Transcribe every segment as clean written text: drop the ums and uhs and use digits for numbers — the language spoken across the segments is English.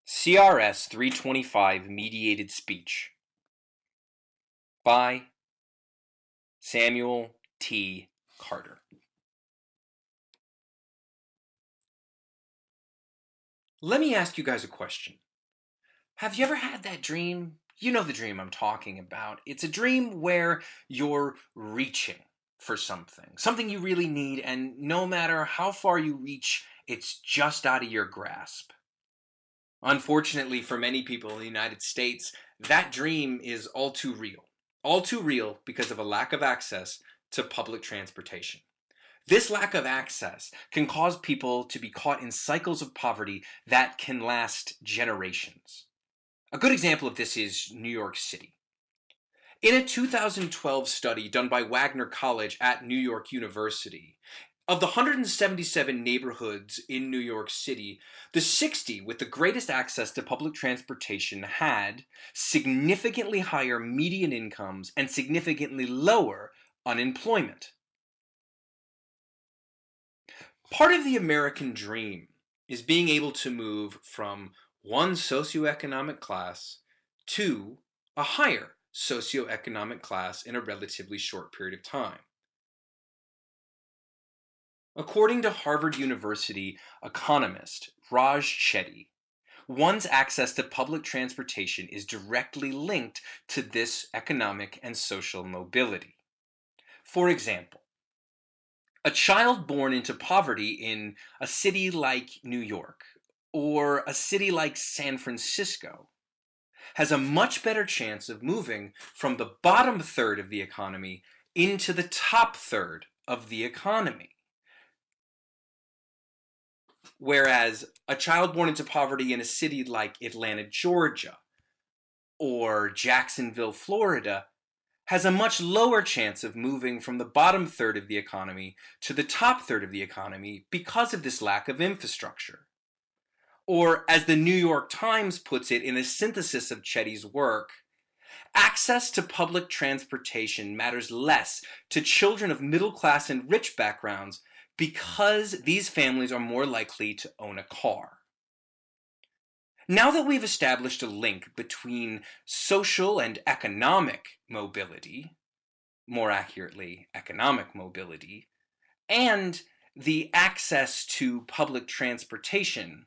CRS 325 Mediated Speech by Samuel T. Carter. Let me ask you guys a question. Have you ever had that dream? You know the dream I'm talking about. It's a dream where you're reaching for something you really need, and no matter how far you reach, it's just out of your grasp. Unfortunately, for many people in the United States, that dream is all too real. All too real because of a lack of access to public transportation. This lack of access can cause people to be caught in cycles of poverty that can last generations. A good example of this is New York City. In a 2012 study done by Wagner College at New York University, of the 177 neighborhoods in New York City, the 60 with the greatest access to public transportation had significantly higher median incomes and significantly lower unemployment. Part of the American dream is being able to move from one socioeconomic class to a higher socioeconomic class in a relatively short period of time. According to Harvard University economist Raj Chetty, one's access to public transportation is directly linked to this economic and social mobility. For example, a child born into poverty in a city like New York or a city like San Francisco has a much better chance of moving from the bottom third of the economy into the top third of the economy. Whereas a child born into poverty in a city like Atlanta, Georgia, or Jacksonville, Florida, has a much lower chance of moving from the bottom third of the economy to the top third of the economy because of this lack of infrastructure. Or, as the New York Times puts it in a synthesis of Chetty's work, access to public transportation matters less to children of middle class and rich backgrounds because these families are more likely to own a car. Now that we've established a link between social and economic mobility, more accurately, economic mobility, and the access to public transportation,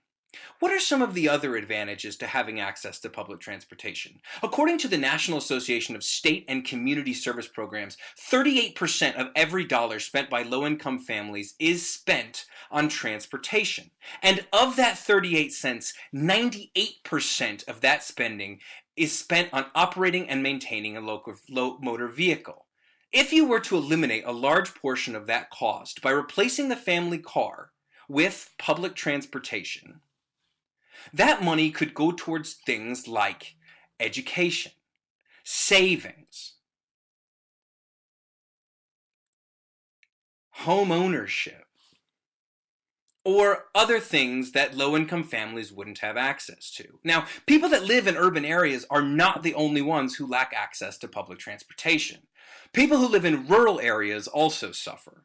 what are some of the other advantages to having access to public transportation? According to the National Association of State and Community Service Programs, 38% of every dollar spent by low-income families is spent on transportation. And of that 38 cents, 98% of that spending is spent on operating and maintaining a local motor vehicle. If you were to eliminate a large portion of that cost by replacing the family car with public transportation, that money could go towards things like education, savings, home ownership, or other things that low-income families wouldn't have access to. Now, people that live in urban areas are not the only ones who lack access to public transportation. People who live in rural areas also suffer.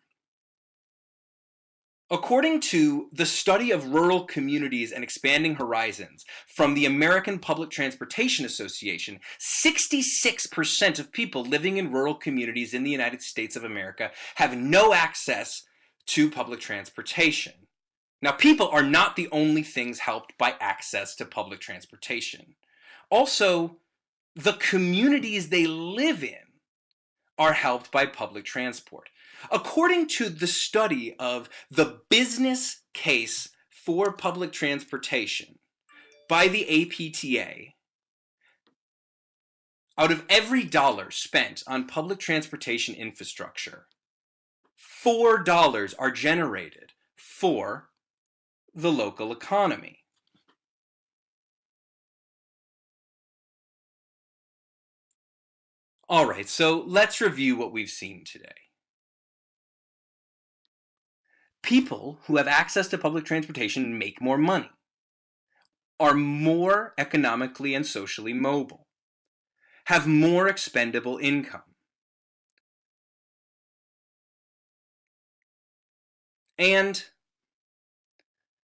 According to the Study of Rural Communities and Expanding Horizons from the American Public Transportation Association, 66% of people living in rural communities in the United States of America have no access to public transportation. Now, people are not the only things helped by access to public transportation. Also, the communities they live in are helped by public transport. According to the study of the business case for public transportation by the APTA, out of every dollar spent on public transportation infrastructure, $4 are generated for the local economy. All right, so let's review what we've seen today. People who have access to public transportation make more money, are more economically and socially mobile, have more expendable income, and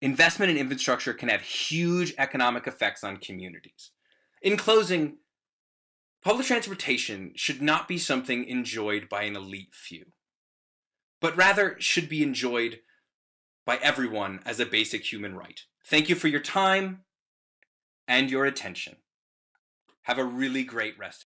Investment in infrastructure can have huge economic effects on communities. In closing, public transportation should not be something enjoyed by an elite few, but rather should be enjoyed by everyone as a basic human right. Thank you for your time and your attention. Have a really great rest.